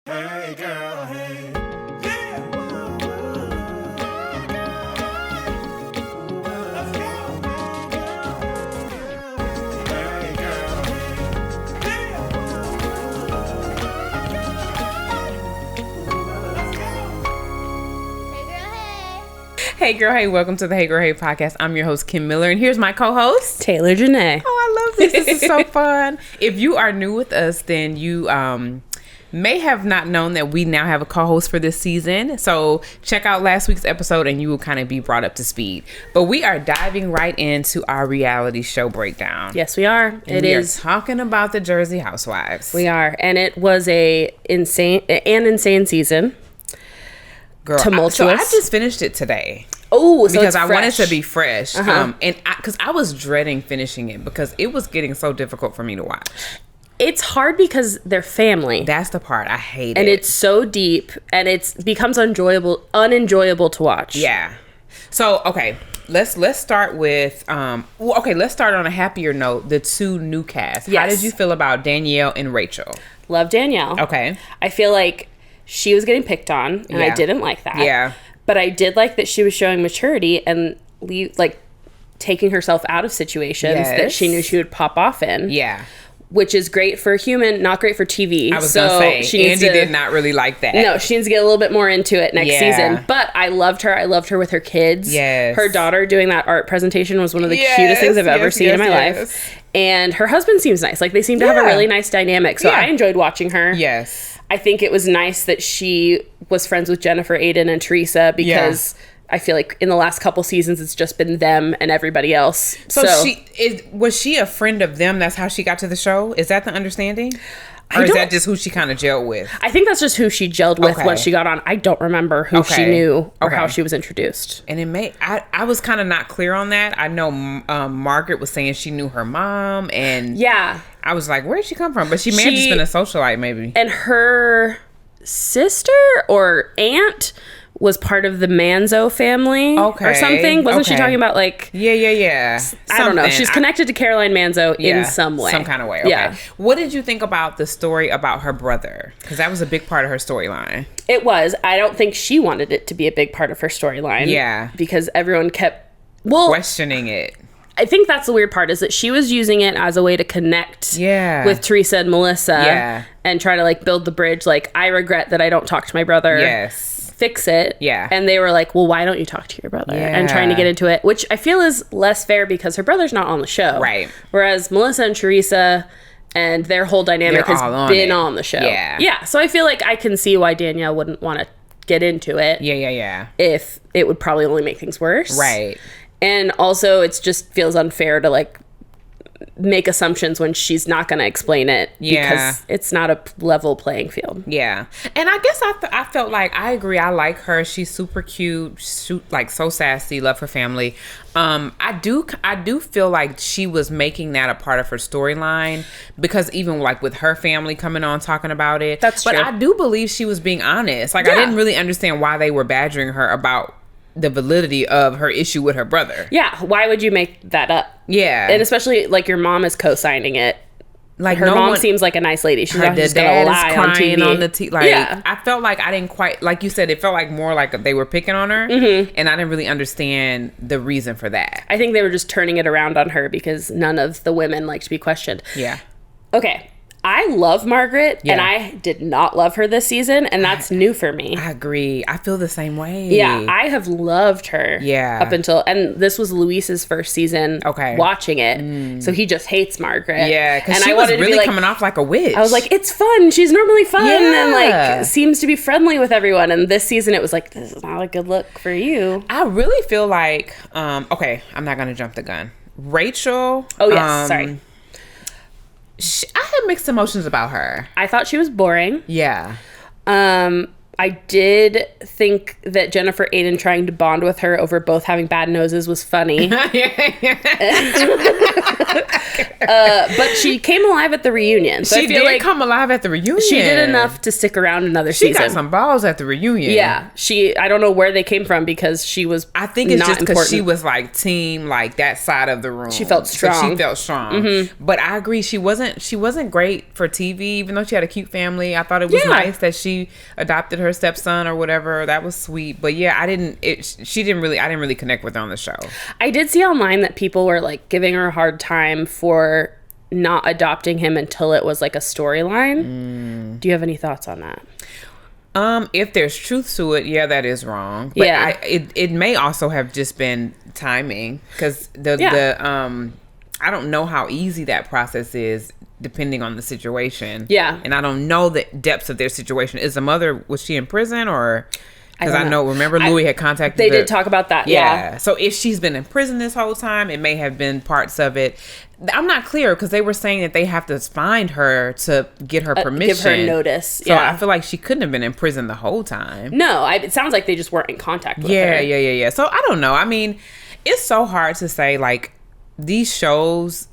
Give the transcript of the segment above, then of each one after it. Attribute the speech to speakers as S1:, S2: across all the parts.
S1: Hey girl, hey. Yeah. Let's go. Hey girl, hey. Let's go.
S2: Hey girl, hey, welcome to the Hey Girl, Hey podcast. I'm your host, Kim Miller, and here's my co-host,
S3: Taylor Janae.
S2: Oh, I love this. This is so fun. If you are new with us, then you may have not known that we now have a co-host for this season. So check out last week's episode and you will kind of be brought up to speed. But we are diving right into our reality show breakdown.
S3: Yes, we are.
S2: And we are talking about the Jersey Housewives.
S3: We are. And it was an insane season.
S2: Girl,
S3: tumultuous.
S2: So I just finished it today.
S3: Oh, so
S2: because
S3: it's
S2: I
S3: fresh.
S2: wanted to be fresh.
S3: Uh-huh.
S2: And because I was dreading finishing it because it was getting so difficult for me to watch.
S3: It's hard because they're family.
S2: That's the part I hate.
S3: And it's so deep and it becomes unenjoyable to watch.
S2: Yeah. So, okay, let's start with let's start on a happier note. The two new casts.
S3: Yes.
S2: How did you feel about Danielle and Rachel?
S3: Love Danielle.
S2: Okay.
S3: I feel like she was getting picked on and I
S2: Yeah.
S3: didn't like that.
S2: Yeah.
S3: But I did like that she was showing maturity and taking herself out of situations that she knew she would pop off in.
S2: Yeah.
S3: Which is great for human, not great for TV.
S2: I was gonna say, Andy did not really like that.
S3: No, she needs to get a little bit more into it next
S2: Yeah.
S3: season. But I loved her. I loved her with her kids.
S2: Yes.
S3: Her daughter doing that art presentation was one of the
S2: Yes,
S3: cutest things I've ever
S2: yes,
S3: seen in my
S2: yes.
S3: life. And her husband seems nice. Like, they seem to have a
S2: Yeah.
S3: really nice dynamic. So
S2: Yeah.
S3: I enjoyed watching her.
S2: Yes.
S3: I think it was nice that she was friends with Jennifer, Aiden, and Teresa because I feel like in the last couple seasons, it's just been them and everybody else.
S2: So was she a friend of them? That's how she got to the show? Is that the understanding? Or is that just who she kind of gelled with?
S3: I think that's just who she gelled with
S2: Okay.
S3: once she got on. I don't remember who she knew or how she was introduced.
S2: And I was kind of not clear on that. I know Margaret was saying she knew her mom, and
S3: Yeah.
S2: I was like, where did she come from? But she may have just been a socialite, maybe.
S3: And her sister or aunt was part of the Manzo family or something. Wasn't she talking about
S2: Yeah.
S3: I don't know.
S2: Something.
S3: She's connected to Caroline Manzo in some way.
S2: Some kind of way. Okay.
S3: Yeah.
S2: What did you think about the story about her brother? Because that was a big part of her storyline.
S3: It was. I don't think she wanted it to be a big part of her storyline.
S2: Yeah.
S3: Because everyone kept
S2: questioning it.
S3: I think that's the weird part is that she was using it as a way to connect with Teresa and Melissa and try to build the bridge. I regret that I don't talk to my brother.
S2: Yes.
S3: Fix it.
S2: Yeah.
S3: And they were like, well, why don't you talk to your brother?
S2: Yeah.
S3: And trying to get into it, which I feel is less fair because her brother's not on the show.
S2: Right.
S3: Whereas Melissa and Teresa and their whole dynamic has been on the show.
S2: Yeah.
S3: Yeah. So I feel like I can see why Danielle wouldn't want to get into it.
S2: Yeah.
S3: If it would probably only make things worse.
S2: Right.
S3: And also, it just feels unfair to make assumptions when she's not going to explain it because it's not a level playing field.
S2: Yeah. And I guess I felt like I agree. I like her. She's super cute, so sassy, love her family. I do feel like she was making that a part of her storyline because even with her family coming on talking about it.
S3: That's true.
S2: But I do believe she was being honest. I didn't really understand why they were badgering her about the validity of her issue with her brother.
S3: Yeah, why would you make that up?
S2: Yeah.
S3: And especially your mom is co-signing it. Her mom seems like a nice lady. She's not just gonna lie on TV.
S2: On the I felt like I didn't quite, like you said, it felt like more like they were picking on her, and I didn't really understand the reason for that.
S3: I think they were just turning it around on her because none of the women like to be questioned.
S2: Yeah.
S3: Okay. I love Margaret, and I did not love her this season, and that's new for me.
S2: I agree. I feel the same way.
S3: Yeah, I have loved her.
S2: Yeah.
S3: Up until, and this was Luis's first season watching it, so he just hates Margaret.
S2: Yeah, because she was really coming off like a witch.
S3: I was like, it's fun. She's normally fun and seems to be friendly with everyone, and this season it was like, this is not a good look for you.
S2: I really feel like, I'm not going to jump the gun. Rachel.
S3: Oh, yes, sorry.
S2: I had mixed emotions about her.
S3: I thought she was boring.
S2: Yeah.
S3: I did think that Jennifer Aiden trying to bond with her over both having bad noses was funny. But she came alive at the reunion. So
S2: she did come alive at the reunion.
S3: She did enough to stick around another season.
S2: She got some balls at the reunion.
S3: Yeah. I don't know where they came from because she was
S2: I think it's just because she was like team, like that side of the room.
S3: She felt strong.
S2: So she felt strong. Mm-hmm. But I agree, she wasn't great for TV, even though she had a cute family. I thought it was nice that she adopted her stepson or whatever. That was sweet. But yeah, I didn't really connect with her on the show.
S3: I did see online that people were like giving her a hard time for not adopting him until it was like a storyline. Do you have any thoughts on that?
S2: If there's truth to it, yeah, that is wrong. But it may also have just been timing, because I don't know how easy that process is depending on the situation. Yeah. And I don't know the depths of their situation. Is the mother, was she in prison or... Because I know, remember Louis had contacted
S3: They did talk about that, yeah.
S2: So if she's been in prison this whole time, it may have been parts of it. I'm not clear, because they were saying that they have to find her to get her permission.
S3: Give her notice,
S2: So I feel like she couldn't have been in prison the whole time.
S3: No, it sounds like they just weren't in contact with her.
S2: Yeah. So I don't know. I mean, it's so hard to say, like, these shows...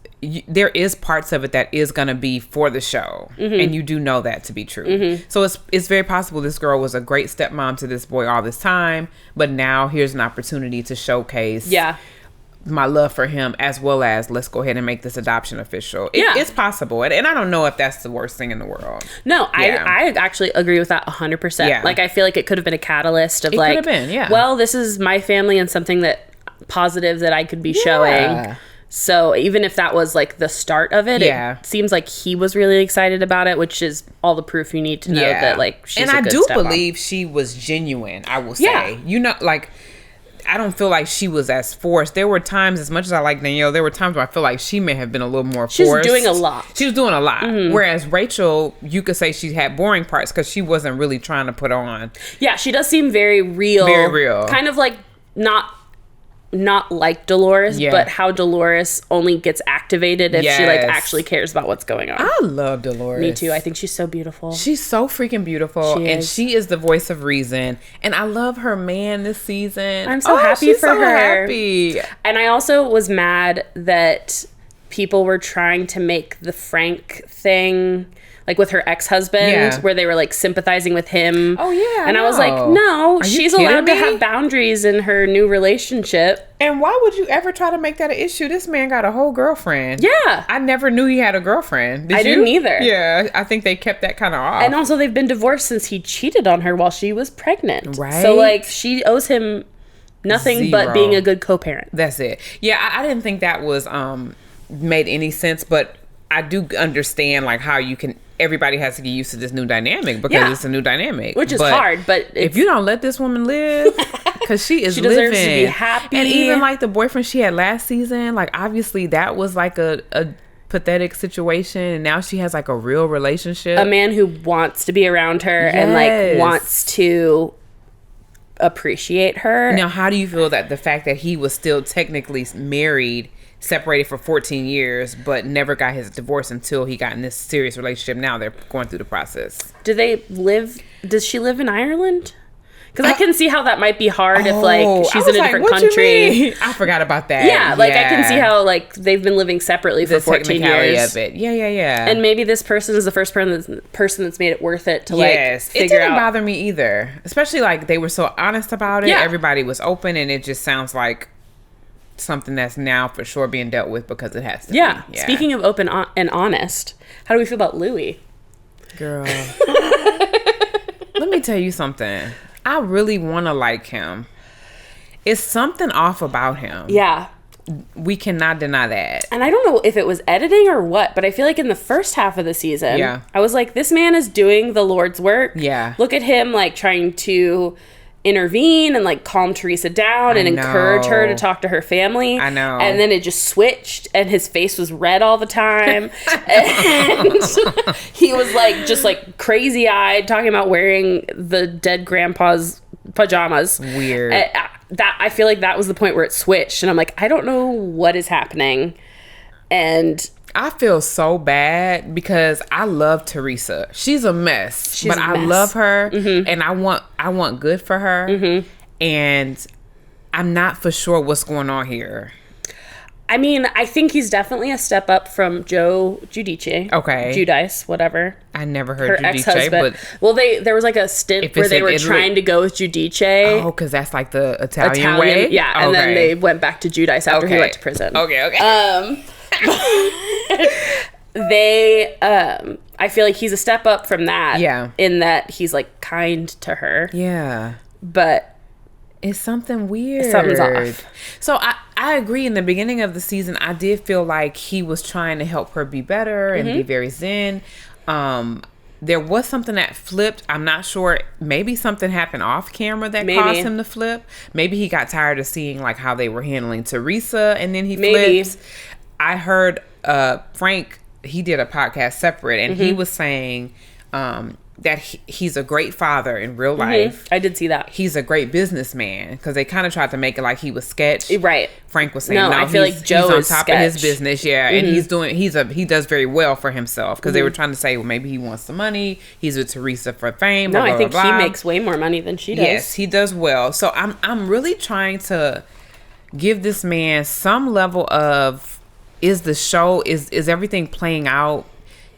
S2: there is parts of it that is going to be for the show, and you do know that to be true. So it's very possible this girl was a great stepmom to this boy all this time, but now here's an opportunity to showcase my love for him, as well as let's go ahead and make this adoption official. It's possible, and I don't know if that's the worst thing in the world.
S3: No, I actually agree with that 100%. Like, I feel like it could have been a catalyst of could have been, well, this is my family and something that positive that I could be showing. So even if that was like the start of it, it seems like he was really excited about it, which is all the proof you need to know that like she's a good stepmom. And I do believe she was genuine, I will say. You know, like, I don't feel like she was as forced. There were times, as much as I like Danielle, there were times where I feel like she may have been a little more forced. She was doing a lot. Whereas Rachel, you could say she had boring parts because she wasn't really trying to put on. Yeah, she does seem very real.
S2: Very real.
S3: Kind of like not like Dolores, but how Dolores only gets activated if she like actually cares about what's going on.
S2: I love Dolores.
S3: Me too. I think she's so beautiful.
S2: She's so freaking beautiful, and she is the voice of reason. And I love her man this season.
S3: I'm so happy for her. Happy. And I also was mad that people were trying to make the Frank thing, like with her ex-husband, where they were like sympathizing with him. Oh yeah. And I was like, no, she's allowed to have boundaries in her new relationship.
S2: And why would you ever try to make that an issue? This man got a whole girlfriend. Yeah. I never knew he had a girlfriend.
S3: I didn't either.
S2: Yeah. I think they kept that kind of off.
S3: And also they've been divorced since he cheated on her while she was pregnant. Right. So like she owes him nothing but being a good co-parent.
S2: That's it. Yeah. I didn't think that was made any sense, but I do understand like how you can... Everybody has to get used to this new dynamic because it's a new dynamic.
S3: Which is hard, but...
S2: If you don't let this woman live, because she is living. She deserves to be happy. And even like the boyfriend she had last season, like obviously that was like a pathetic situation, and now she has like a real relationship.
S3: A man who wants to be around her and like wants to appreciate her.
S2: Now, how do you feel that the fact that he was still technically married, separated for 14 years, but never got his divorce until he got in this serious relationship? Now they're going through the process.
S3: Does she live in Ireland? Because I can see how that might be hard if like she's in a different country.
S2: I forgot about that.
S3: Yeah, like I can see how like they've been living separately for 14 years.
S2: Of it. Yeah.
S3: And maybe this person is the first person that's made it worth it to like figure out.
S2: It didn't bother me either. Especially like they were so honest about it. Yeah. Everybody was open, and it just sounds like something that's now for sure being dealt with because it has to be. Yeah.
S3: Speaking of open and honest, how do we feel about Louis?
S2: Girl. Let me tell you something. I really want to like him. It's something off about him. Yeah. We cannot deny that.
S3: And I don't know if it was editing or what, but I feel like in the first half of the season, I was like, this man is doing the Lord's work. Yeah. Look at him like trying to intervene and like calm Teresa down and encourage her to talk to her family.
S2: I know.
S3: And then it just switched and his face was red all the time. And he was like just like crazy eyed talking about wearing the dead grandpa's pajamas.
S2: Weird.
S3: That I feel like that was the point where it switched and I'm like, I don't know what is happening. And
S2: I feel so bad because I love Teresa. She's a mess, but I love her, and I want good for her, and I'm not for sure what's going on here.
S3: I mean, I think he's definitely a step up from Joe Giudice.
S2: Okay.
S3: Giudice, whatever.
S2: I never heard
S3: her
S2: Giudice,
S3: ex-husband. Well, there was like a stint where they were trying to go with Giudice.
S2: Oh, because that's like the Italian way?
S3: Yeah, and then they went back to Giudice after he went to prison.
S2: Okay.
S3: I feel like he's a step up from that.
S2: Yeah.
S3: In that he's like kind to her.
S2: Yeah.
S3: But
S2: it's something weird.
S3: Something's off.
S2: So I agree. In the beginning of the season, I did feel like he was trying to help her be better and be very zen. There was something that flipped. I'm not sure. Maybe something happened off camera that caused him to flip. Maybe he got tired of seeing like how they were handling Teresa, and then he flipped. I heard Frank, he did a podcast separate, and he was saying that he's a great father in real life.
S3: I did see that.
S2: He's a great businessman, because they kind of tried to make it like he was sketch.
S3: Right.
S2: Frank was saying, no,
S3: I feel like Joe
S2: he's
S3: is
S2: on top
S3: sketch.
S2: of his business, and he does very well for himself, because they were trying to say, well, maybe he wants some money. He's with Teresa for fame.
S3: No,
S2: blah, blah,
S3: I think
S2: blah,
S3: he
S2: blah.
S3: makes way more money than she does.
S2: Yes, he does well. So I'm really trying to give this man some level of, is everything playing out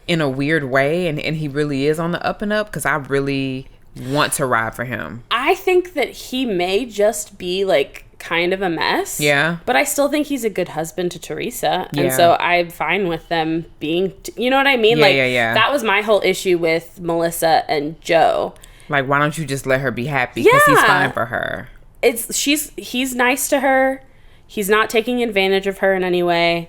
S2: in a weird way, and he really is on the up and up, because I really want to ride for him.
S3: I think that he may just be like kind of a mess.
S2: Yeah.
S3: But I still think he's a good husband to Teresa. And so I'm fine with them being, you know what I mean?
S2: Yeah.
S3: That was my whole issue with Melissa and Joe.
S2: Like, why don't you just let her be happy? Because he's fine for her.
S3: He's nice to her. He's not taking advantage of her in any way.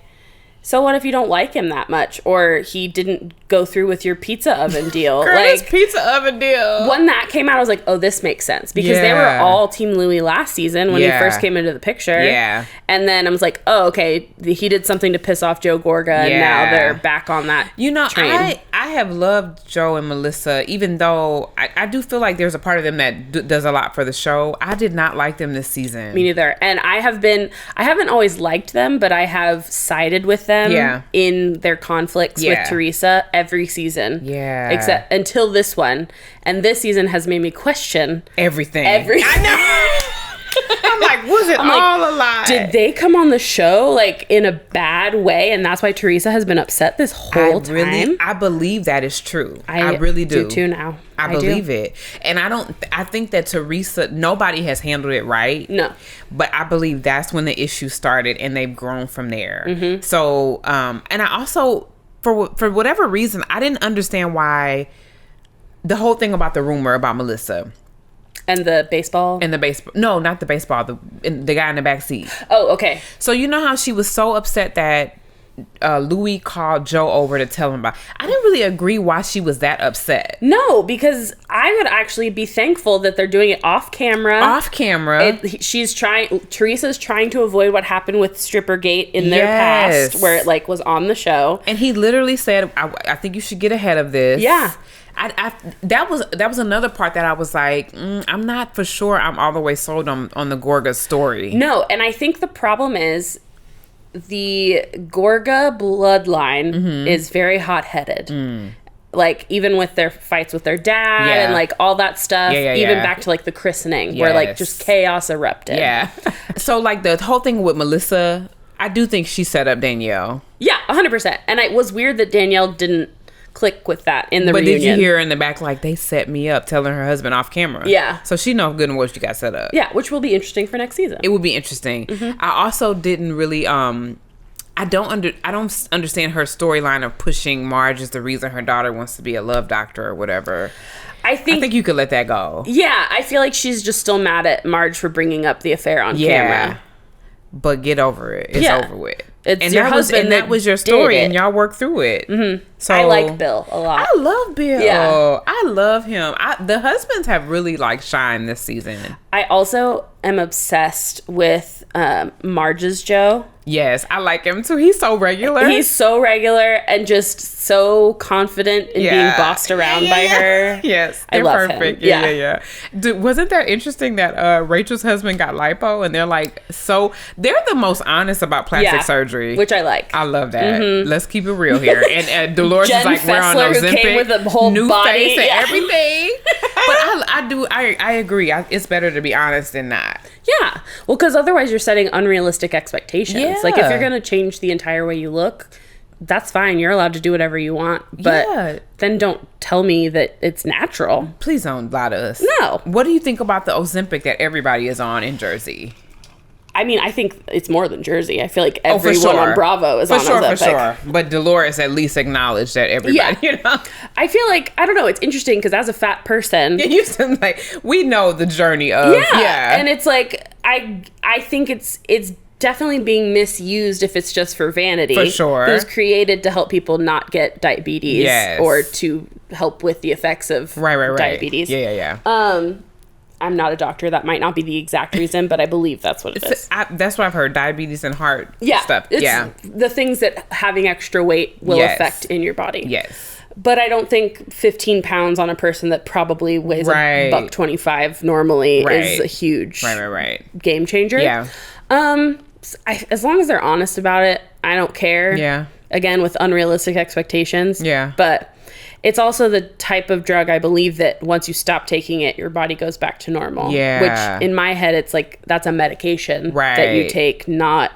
S3: So what if you don't like him that much, or he didn't go through with your pizza oven deal?
S2: Curtis pizza oven deal.
S3: When that came out, I was like, oh, this makes sense, because they were all Team Louis last season when he first came into the picture.
S2: Yeah.
S3: And then I was like, oh, okay, he did something to piss off Joe Gorga, and now they're back on that train.
S2: I have loved Joe and Melissa, even though I do feel like there's a part of them that does a lot for the show. I did not like them this season.
S3: Me neither. And I haven't always liked them, but I have sided with them in their conflicts with Teresa every season. Yeah. Except until this one. And this season has made me question
S2: everything.
S3: I
S2: know. I'm like, was it all a lie?
S3: Did they come on the show like in a bad way, and that's why Teresa has been upset this whole time?
S2: I believe that is true. I really do
S3: too now.
S2: I believe it. And I think that Teresa, nobody has handled it right.
S3: No.
S2: But I believe that's when the issue started, and they've grown from there. So, and I also, for whatever reason, I didn't understand why the whole thing about the rumor about Melissa.
S3: And the baseball?
S2: No, not the baseball. The guy in the back seat.
S3: Oh, okay.
S2: So you know how she was so upset that Louis called Joe over to tell him about. I didn't really agree why she was that upset.
S3: No, because I would actually be thankful that they're doing it off camera. Teresa's trying to avoid what happened with Strippergate in their past, where it like was on the show.
S2: And he literally said, I think you should get ahead of this.
S3: Yeah.
S2: That was another part that I was like, I'm not for sure I'm all the way sold on the Gorga story.
S3: No, and I think the problem is the Gorga bloodline is very hot-headed. Like, even with their fights with their dad and like all that stuff, even back to like the christening where like just chaos erupted. Yeah.
S2: So like the whole thing with Melissa, I do think she set up Danielle.
S3: Yeah, 100%. And it was weird that Danielle didn't click with that in the reunion.
S2: But did you hear in the back, like, they set me up, telling her husband off camera? Yeah. So she knows good and well she got set up.
S3: Yeah, which will be interesting for next season.
S2: It will be interesting. I also didn't really, I don't understand her storyline of pushing Marge as the reason her daughter wants to be a love doctor or whatever. I think you could let that go.
S3: Yeah, I feel like she's just still mad at Marge for bringing up the affair on camera.
S2: But get over it. It's over with.
S3: It's your husband
S2: that was your story, and y'all worked through it.
S3: So I like Bill a lot.
S2: I love Bill. Yeah. I love him. The husbands have really like shined this season.
S3: I also am obsessed with Marge's Joe.
S2: Yes, I like him too. He's so regular.
S3: He's so regular and just so confident in being bossed around by her.
S2: Yes,
S3: I love him.
S2: Yeah. Dude, wasn't that interesting that Rachel's husband got lipo and they're like, they're the most honest about plastic surgery,
S3: which I like.
S2: I love that. Let's keep it real here. And Dolores is like, we're on Ozempic,
S3: who came with a whole
S2: new
S3: body
S2: face and everything. But I agree. It's better to be honest than not.
S3: Yeah. Well, because otherwise you're setting unrealistic expectations. Yeah. Like if you're going to change the entire way you look, that's fine. You're allowed to do whatever you want. But then don't tell me that it's natural.
S2: Please don't lie to us.
S3: No.
S2: What do you think about the Ozempic that everybody is on in Jersey?
S3: I mean, I think it's more than Jersey. I feel like everyone on Bravo is on Ozempic. For sure.
S2: But Dolores at least acknowledged that everybody, you know?
S3: I feel like, I don't know, it's interesting because as a fat person...
S2: you seem like, we know the journey of...
S3: Yeah. And it's like, I think it's definitely being misused if it's just for vanity.
S2: For sure.
S3: It was created to help people not get diabetes or to help with the effects of diabetes.
S2: Yeah.
S3: I'm not a doctor. That might not be the exact reason, but I believe that's what it is.
S2: That's what I've heard. Diabetes and heart stuff.
S3: The things that having extra weight will affect in your body.
S2: Yes.
S3: But I don't think 15 pounds on a person that probably weighs $125 normally is a huge game changer.
S2: Yeah.
S3: As long as they're honest about it, I don't care.
S2: Yeah.
S3: Again, with unrealistic expectations.
S2: Yeah.
S3: But it's also the type of drug I believe that once you stop taking it, your body goes back to normal.
S2: Yeah.
S3: Which in my head, it's like that's a medication that you take, not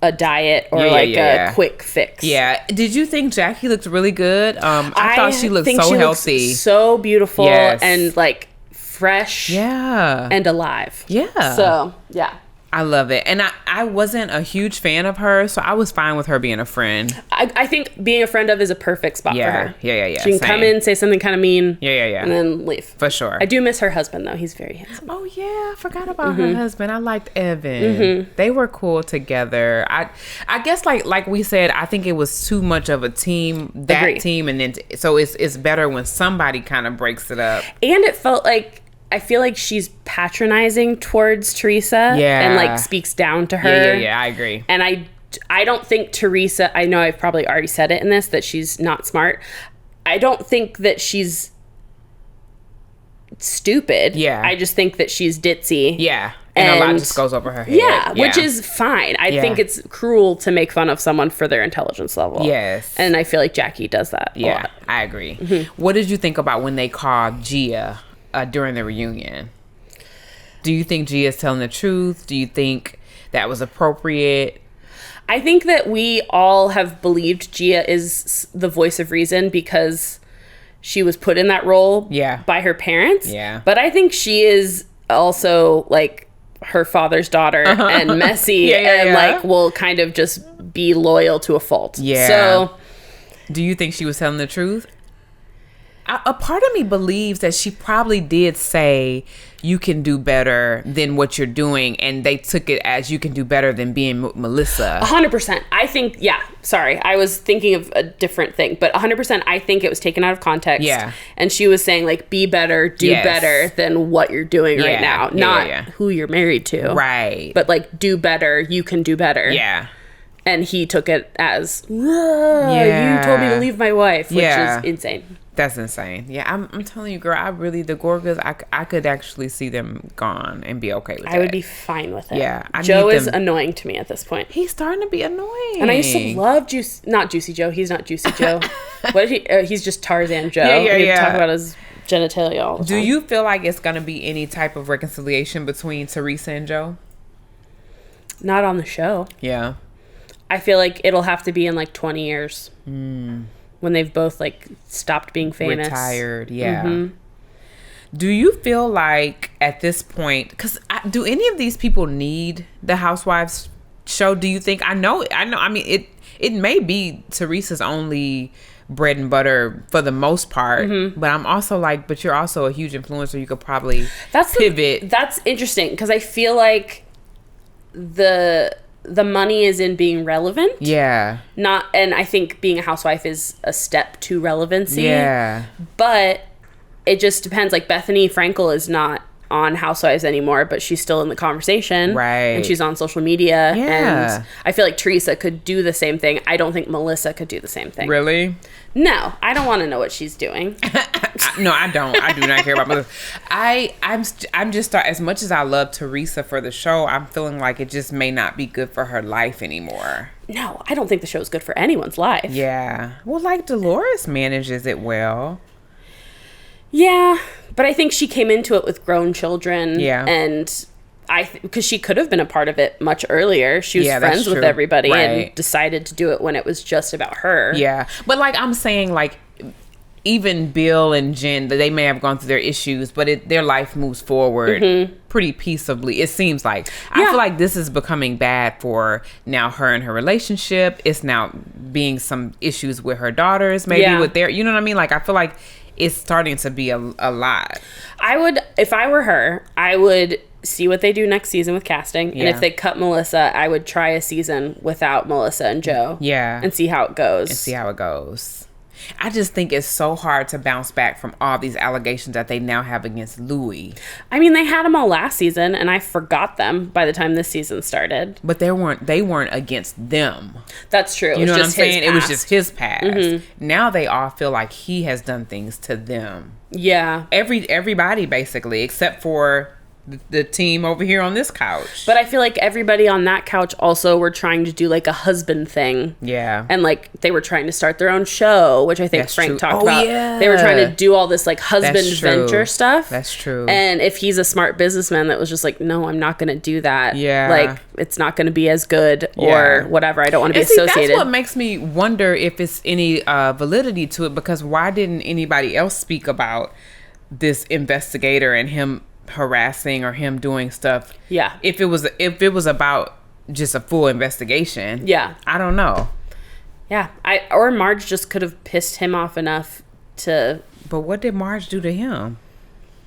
S3: a diet or a quick fix.
S2: Yeah. Did you think Jackie looked really good? I thought she looked so healthy.
S3: So beautiful and like fresh.
S2: Yeah.
S3: And alive.
S2: Yeah.
S3: So, yeah.
S2: I love it. And I wasn't a huge fan of her, so I was fine with her being a friend.
S3: I think being a friend of is a perfect spot for her.
S2: Yeah.
S3: She can come in, say something kind of mean.
S2: Yeah.
S3: And then leave.
S2: For sure.
S3: I do miss her husband, though. He's very handsome.
S2: Oh, yeah. I forgot about her husband. I liked Evan. They were cool together. I guess, like we said, I think it was too much of a team, team. And then so it's better when somebody kind of breaks it up.
S3: And it felt like, I feel like she's patronizing towards Teresa and like speaks down to her.
S2: Yeah, I agree.
S3: And I don't think Teresa, I know I've probably already said it in this, that she's not smart. I don't think that she's stupid.
S2: Yeah.
S3: I just think that she's ditzy.
S2: Yeah. And a lot just goes over her head.
S3: Yeah, which is fine. I think it's cruel to make fun of someone for their intelligence level.
S2: Yes.
S3: And I feel like Jackie does that a lot.
S2: I agree. What did you think about when they called Gia during the reunion? Do you think Gia's telling the truth? Do you think that was appropriate?
S3: I think that we all have believed Gia is the voice of reason because she was put in that role by her parents.
S2: Yeah.
S3: But I think she is also like her father's daughter and messy and like will kind of just be loyal to a fault.
S2: Yeah.
S3: So
S2: do you think she was telling the truth? A part of me believes that she probably did say you can do better than what you're doing, and they took it as you can do better than being Melissa.
S3: 100%. I think, sorry, I was thinking of a different thing, but 100% I think it was taken out of context.
S2: Yeah.
S3: And she was saying like, be better, do better than what you're doing right now. Not who you're married to.
S2: Right.
S3: But like, do better, you can do better.
S2: Yeah.
S3: And he took it as, you told me to leave my wife, which is insane.
S2: That's insane. Yeah, I'm telling you, girl, the Gorgas, I could actually see them gone and be okay with it.
S3: I would be fine with it.
S2: Yeah.
S3: Joe is annoying to me at this point.
S2: He's starting to be annoying.
S3: And I used to love not Juicy Joe. He's not Juicy Joe. What did he, he's just Tarzan Joe.
S2: Yeah.
S3: Talk about his genitalia all the time.
S2: Do you feel like it's going to be any type of reconciliation between Teresa and Joe?
S3: Not on the show.
S2: Yeah.
S3: I feel like it'll have to be in like 20 years. When they've both like stopped being famous.
S2: Retired, yeah. Do you feel like at this point, because do any of these people need the Housewives show? Do you think? I know. I mean, it may be Teresa's only bread and butter for the most part, but I'm also like, but you're also a huge influencer. You could probably pivot.
S3: That's interesting because I feel like the money is in being relevant.
S2: Yeah.
S3: And I think being a housewife is a step to relevancy.
S2: Yeah.
S3: But it just depends. Like Bethany Frankel is not on Housewives anymore, but she's still in the conversation.
S2: Right.
S3: And she's on social media.
S2: Yeah.
S3: And I feel like Teresa could do the same thing. I don't think Melissa could do the same thing.
S2: Really?
S3: No, I don't want to know what she's doing.
S2: No, I don't. I do not care about Melissa. I'm just as much as I love Teresa for the show, I'm feeling like it just may not be good for her life anymore.
S3: No, I don't think the show's good for anyone's life.
S2: Yeah. Well, like Dolores manages it well.
S3: Yeah, but I think she came into it with grown children.
S2: Yeah.
S3: And because she could have been a part of it much earlier. She was friends with everybody and decided to do it when it was just about her.
S2: Yeah. But like I'm saying, like, even Bill and Jen, they may have gone through their issues, but their life moves forward pretty peaceably. It seems like. I feel like this is becoming bad for now her and her relationship. It's now being some issues with her daughters, maybe with their, you know what I mean? Like, I feel like it's starting to be a lot.
S3: If I were her, I would see what they do next season with casting. And if they cut Melissa, I would try a season without Melissa and Joe.
S2: Yeah.
S3: And see how it goes.
S2: I just think it's so hard to bounce back from all these allegations that they now have against Louis.
S3: I mean, they had them all last season, and I forgot them by the time this season started.
S2: But they weren't against them.
S3: That's true.
S2: You know what I'm saying? It was just his past. Now they all feel like he has done things to them.
S3: Yeah.
S2: Everybody, basically, except for the team over here on this couch.
S3: But I feel like everybody on that couch also were trying to do like a husband thing.
S2: Yeah.
S3: And like they were trying to start their own show, which I think
S2: That's
S3: Frank
S2: true.
S3: talked about. Yeah. They were trying to do all this like husband venture stuff.
S2: That's true.
S3: And if he's a smart businessman that was just like, no, I'm not going to do that.
S2: Yeah.
S3: Like it's not going to be as good or whatever. I don't want to be associated.
S2: That's what makes me wonder if it's any validity to it, because why didn't anybody else speak about this investigator and him harassing or him doing stuff?
S3: Yeah.
S2: If it was about just a full investigation.
S3: Yeah.
S2: I don't know.
S3: Yeah. Or Marge just could have pissed him off enough to.
S2: But what did Marge do to him?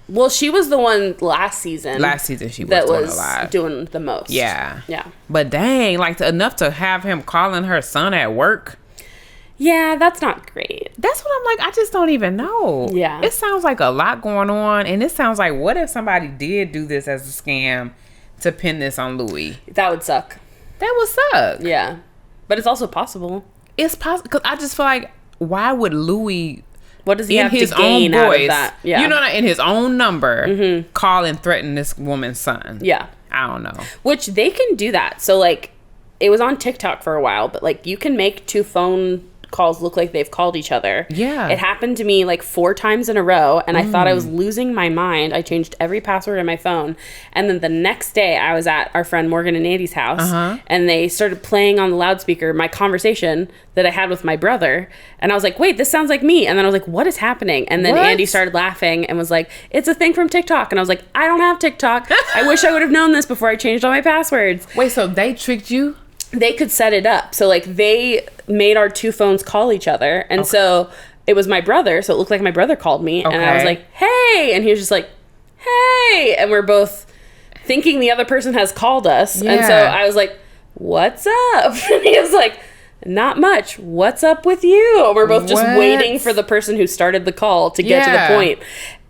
S3: Well, she was the one last season.
S2: She was
S3: doing the most.
S2: Yeah.
S3: Yeah.
S2: But dang, like enough to have him calling her son at work.
S3: Yeah, that's not great.
S2: That's what I'm like. I just don't even know.
S3: Yeah.
S2: It sounds like a lot going on. And it sounds like, what if somebody did do this as a scam to pin this on Louis?
S3: That would suck.
S2: That would suck.
S3: Yeah. But it's also possible.
S2: It's possible. Because I just feel like, why would Louis,
S3: what does he have to gain out of that? Yeah.
S2: You know, in his own number, call and threaten this woman's son?
S3: Yeah.
S2: I don't know.
S3: Which they can do that. So, like, it was on TikTok for a while, but, like, you can make 2 phone calls look like they've called each other.
S2: Yeah.
S3: It happened to me like 4 times in a row, and I thought I was losing my mind. I changed every password on my phone. And then the next day I was at our friend Morgan and Andy's house, and they started playing on the loudspeaker my conversation that I had with my brother. And I was like, wait, this sounds like me. And then I was like, what is happening? And then Andy started laughing and was like, it's a thing from TikTok. And I was like, I don't have TikTok. I wish I would have known this before I changed all my passwords.
S2: Wait, so they tricked you?
S3: They could set it up. So, like, they made our 2 phones call each other. And so it was my brother. So it looked like my brother called me. And I was like, hey. And he was just like, hey. And we're both thinking the other person has called us. Yeah. And so I was like, what's up? And he was like, not much. What's up with you? And we're both just waiting for the person who started the call to get to the point.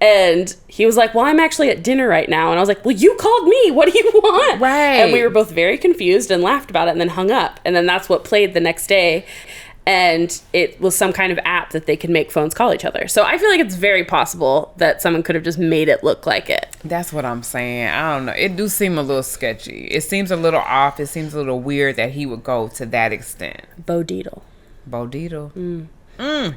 S3: And he was like, well, I'm actually at dinner right now. And I was like, well, you called me. What do you want?
S2: Right.
S3: And we were both very confused and laughed about it and then hung up. And then that's what played the next day. And it was some kind of app that they could make phones call each other. So I feel like it's very possible that someone could have just made it look like it.
S2: That's what I'm saying. I don't know. It do seem a little sketchy. It seems a little off. It seems a little weird that he would go to that extent.
S3: Bo Dietl.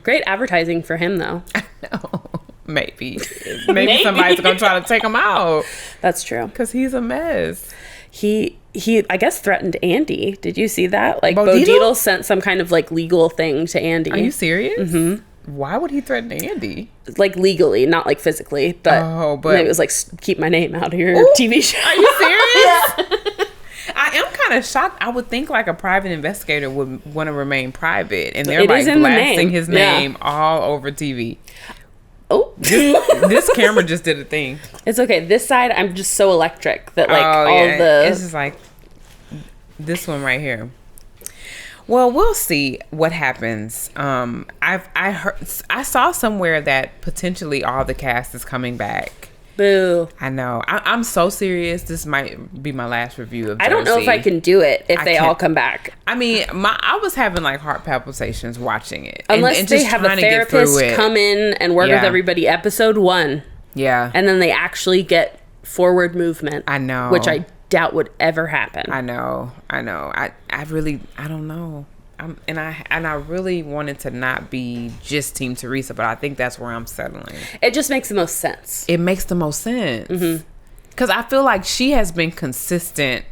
S3: Great advertising for him, though.
S2: I know. Maybe somebody's gonna try to take him out.
S3: That's true.
S2: Because he's a mess.
S3: He I guess threatened Andy. Did you see that? Like Bo
S2: Dietl?
S3: Dietl sent some kind of like legal thing to Andy.
S2: Are you serious? Mm-hmm. Why would he threaten Andy?
S3: Like legally, not like physically, but maybe it was like, keep my name out of your TV show.
S2: Are you serious? I am kind of shocked. I would think like a private investigator would want to remain private, and they're like blasting his name all over TV.
S3: Oh,
S2: this camera just did a thing. It's
S3: okay. This side, I'm just so electric that like
S2: it's just like this one right here. Well, we'll see what happens. I saw somewhere that potentially all the cast is coming back.
S3: Boo.
S2: I know. I'm so serious. This might be my last review of Jersey.
S3: I don't know if I can do it if they all come back.
S2: I mean, I was having like heart palpitations watching it.
S3: Unless and they have a therapist come in and work with everybody episode 1.
S2: Yeah.
S3: And then they actually get forward movement.
S2: I know.
S3: Which I doubt would ever happen.
S2: I know. I don't know. And I really wanted to not be just Team Teresa, but I think that's where I'm settling.
S3: It just makes the most sense.
S2: It makes the most sense. Because I feel like she has been consistent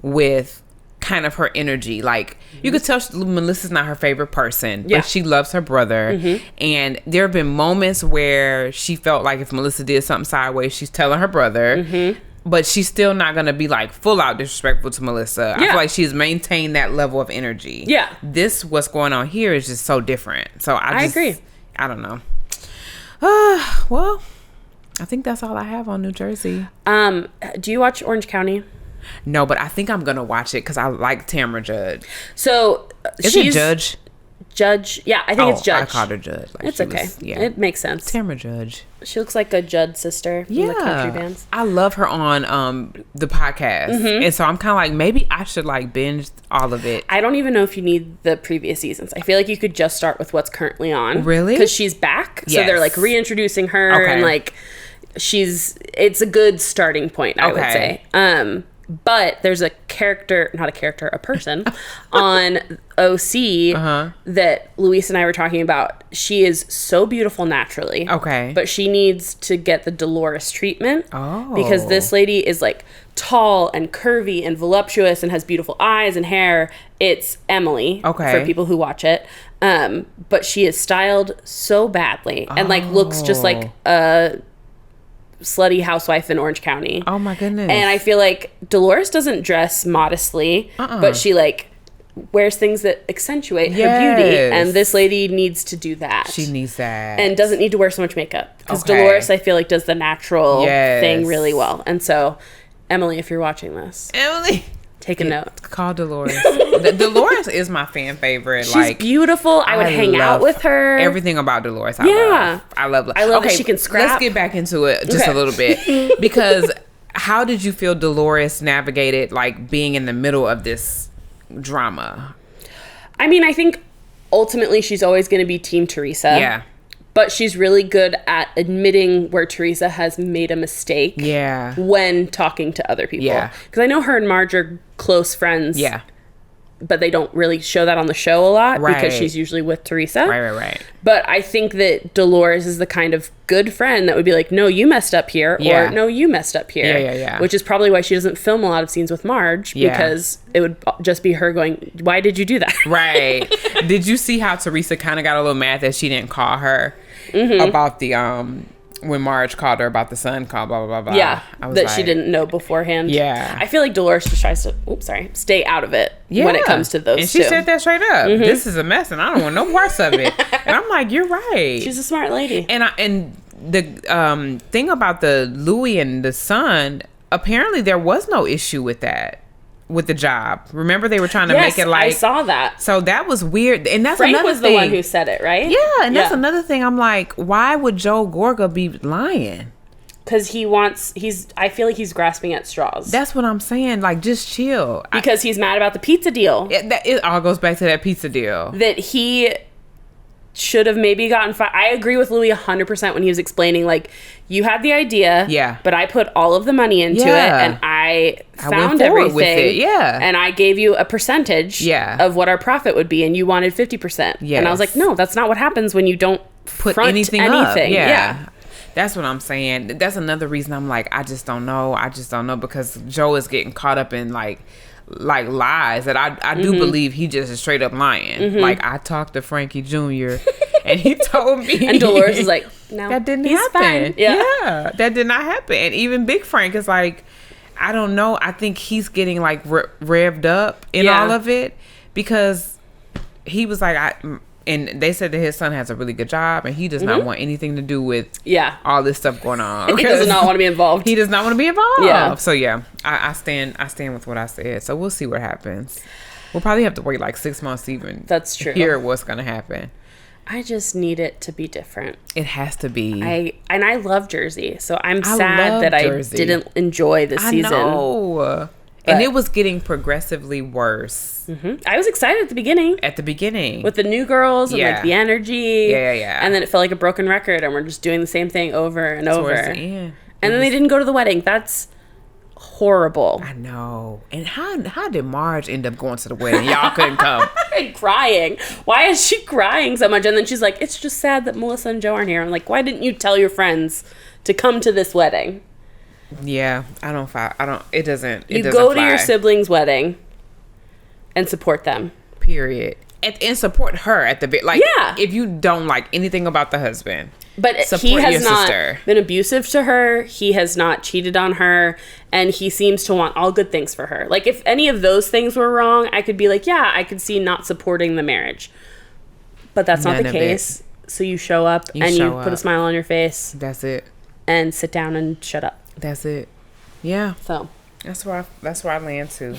S2: with kind of her energy. Like, you could tell Melissa's not her favorite person, but she loves her brother. And there have been moments where she felt like if Melissa did something sideways, she's telling her brother. But she's still not going to be like full out disrespectful to Melissa. I feel like she's maintained that level of energy. Yeah. What's going on here is just so different. So I agree. I don't know. Well, I think that's all I have on New Jersey.
S3: Do you watch Orange County?
S2: No, but I think I'm going to watch it because I like Tamra Judd.
S3: So
S2: she's Judge.
S3: Judge. Yeah, I think it's Judge.
S2: I called her Judge. Like
S3: it's okay. It makes sense.
S2: Tamra Judge.
S3: She looks like a Judd sister from the country bands.
S2: I love her on the podcast. And so I'm kind of like, maybe I should like binge all of it.
S3: I don't even know if you need the previous seasons. I feel like you could just start with what's currently on.
S2: Really?
S3: Because she's back. So they're like reintroducing her and like it's a good starting point, I would say. But there's a person on OC that Luis and I were talking about. She is so beautiful naturally. Okay. But she needs to get the Dolores treatment. Oh. Because this lady is like tall and curvy and voluptuous and has beautiful eyes and hair. It's Emily. Okay. For people who watch it. But she is styled so badly and like looks just like a slutty housewife in Orange County.
S2: Oh my goodness.
S3: And I feel like Dolores doesn't dress modestly, but she like wears things that accentuate her beauty, and this lady needs to do that.
S2: She needs that.
S3: And doesn't need to wear so much makeup. Because Dolores, I feel like, does the natural thing really well. And so, Emily, if you're watching this.
S2: Emily.
S3: Take a note.
S2: Call Dolores. Dolores is my fan favorite.
S3: She's like beautiful. I would hang out with her.
S2: Everything about Dolores. I love
S3: that she can scrap.
S2: Let's get back into it just a little bit. Because how did you feel Dolores navigated like being in the middle of this drama?
S3: I mean, I think ultimately she's always going to be Team Teresa. Yeah. But she's really good at admitting where Teresa has made a mistake. Yeah. When talking to other people. Yeah. Because I know her and Marge are close friends. Yeah. But they don't really show that on the show a lot because she's usually with Teresa. Right. But I think that Dolores is the kind of good friend that would be like, no, you messed up here. Yeah. Or no, you messed up here. Yeah. Which is probably why she doesn't film a lot of scenes with Marge because it would just be her going, why did you do that?
S2: Right. Did you see how Teresa kind of got a little mad that she didn't call her about the when Marge called her about the son call, blah, blah, blah, blah.
S3: Yeah, that she didn't know beforehand. Yeah. I feel like Dolores just tries to, stay out of it when it comes to those two.
S2: And she said that straight up. This is a mess and I don't want no parts of it. And I'm like, you're right.
S3: She's a smart lady.
S2: And the thing about the Louis and the son, apparently there was no issue with that. With the job. Remember they were trying to make it like...
S3: I saw that.
S2: So that was weird. And that's
S3: Frank
S2: another
S3: was
S2: thing.
S3: The one who said it, right?
S2: Yeah, and that's another thing. I'm like, why would Joe Gorga be lying?
S3: Because I feel like he's grasping at straws.
S2: That's what I'm saying. Like, just chill.
S3: Because he's mad about the pizza deal.
S2: It all goes back to that pizza deal.
S3: That he should have maybe gotten fired. I agree with Louis 100% when he was explaining, like, you had the idea, but I put all of the money into it, and I found everything, with it. And I gave you a percentage of what our profit would be, and you wanted 50%. And I was like, no, that's not what happens when you don't put anything up. Yeah.
S2: That's what I'm saying. That's another reason I'm like, I just don't know because Joe is getting caught up in like lies that I do believe he just is straight up lying. Like, I talked to Frankie Jr. and he told me,
S3: and Dolores is like, no,
S2: that didn't happen. Fine. Yeah, that did not happen. And even Big Frank is like, I don't know. I think he's getting like revved up in all of it because he was like, and they said that his son has a really good job and he does not want anything to do with all this stuff going on.
S3: He does not want to be involved.
S2: He does not want to be involved. Yeah. So I stand with what I said. So we'll see what happens. We'll probably have to wait like 6 months to even
S3: That's true.
S2: hear what's going to happen.
S3: I just need it to be different.
S2: It has to be.
S3: I love Jersey, so I'm sad that Jersey. I didn't enjoy the season.
S2: I know. And it was getting progressively worse.
S3: Mm-hmm. I was excited at the beginning. With the new girls and like the energy.
S2: Yeah.
S3: And then it felt like a broken record and we're just doing the same thing over and over. And then they didn't go to the wedding. That's horrible.
S2: I know. And how did Marge end up going to the wedding? Y'all couldn't come.
S3: And crying. Why is she crying so much? And then she's like, it's just sad that Melissa and Joe aren't here. I'm like, why didn't you tell your friends to come to this wedding?
S2: Yeah, it doesn't
S3: go to your sibling's wedding and support them.
S2: Period. And support her at the bit. Like, if you don't like anything about the husband. But he has not been abusive to her. He has not cheated on her. And he seems to want all good things for her. Like, if any of those things were wrong, I could be like, yeah, I could see not supporting the marriage. But that's not the case. So you show up and you put a smile on your face. That's it.
S3: And sit down and shut up.
S2: That's it. Yeah.
S3: So
S2: that's where I land too.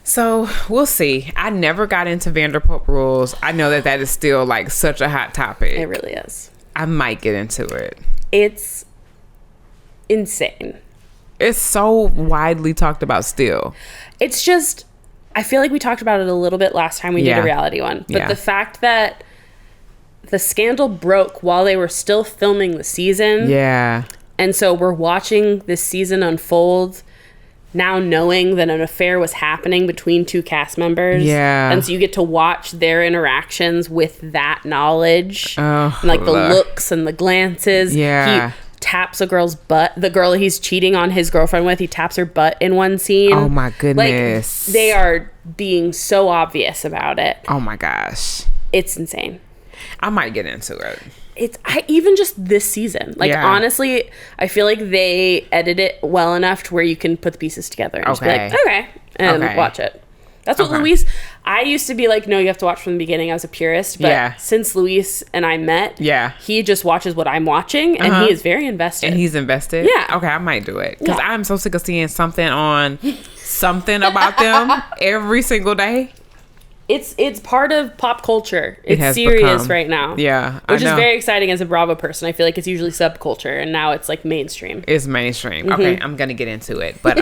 S2: So we'll see. I never got into Vanderpump Rules. I know that is still like such a hot topic.
S3: It really is.
S2: I might get into it.
S3: It's insane.
S2: It's so widely talked about still.
S3: It's just, I feel like we talked about it a little bit last time we did a reality one. But the fact that the scandal broke while they were still filming the season.
S2: Yeah.
S3: And so we're watching this season unfold now knowing that an affair was happening between two cast members.
S2: Yeah.
S3: And so you get to watch their interactions with that knowledge. Oh, and like the looks and the glances.
S2: Yeah.
S3: He taps a girl's butt. The girl he's cheating on his girlfriend with, he taps her butt in one scene.
S2: Oh my goodness.
S3: Like, they are being so obvious about it.
S2: Oh my gosh.
S3: It's insane.
S2: I might get into it.
S3: Even just this season. Like, honestly, I feel like they edit it well enough to where you can put the pieces together and just be like, okay, and watch it. That's what Luis, I used to be like, no, you have to watch from the beginning. I was a purist. But since Luis and I met, he just watches what I'm watching and he is very invested.
S2: And he's invested?
S3: Yeah.
S2: Okay, I might do it. Because I'm so sick of seeing something on something about them every single day.
S3: It's part of pop culture. It's serious right now.
S2: Yeah,
S3: which is very exciting as a Bravo person. I feel like it's usually subculture, and now it's like mainstream.
S2: It's mainstream. Mm-hmm. Okay, I'm gonna get into it, but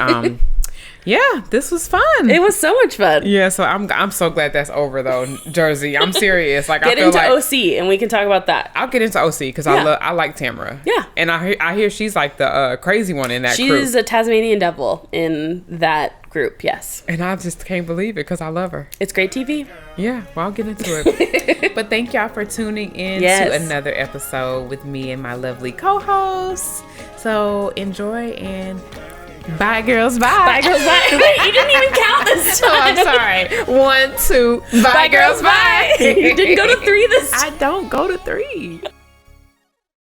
S2: yeah, this was fun.
S3: It was so much fun.
S2: Yeah, so I'm so glad that's over though, Jersey. I'm serious. Like,
S3: get
S2: I feel
S3: into
S2: like
S3: OC, and we can talk about that.
S2: I'll get into OC because I like Tamara.
S3: Yeah,
S2: and I hear she's like the crazy one in that group.
S3: She's a Tasmanian devil in that group. Yes,
S2: and I just can't believe it because I love her.
S3: It's great TV.
S2: Yeah, well, I'll get into it. But thank y'all for tuning in to another episode with me and my lovely co-hosts. So enjoy and bye, girls. Bye.
S3: Bye, girls. Bye. Wait, you didn't even count this time.
S2: Oh, I'm sorry. 1, 2. Bye, girls. Bye.
S3: You didn't go to 3 this time.
S2: I don't go to 3.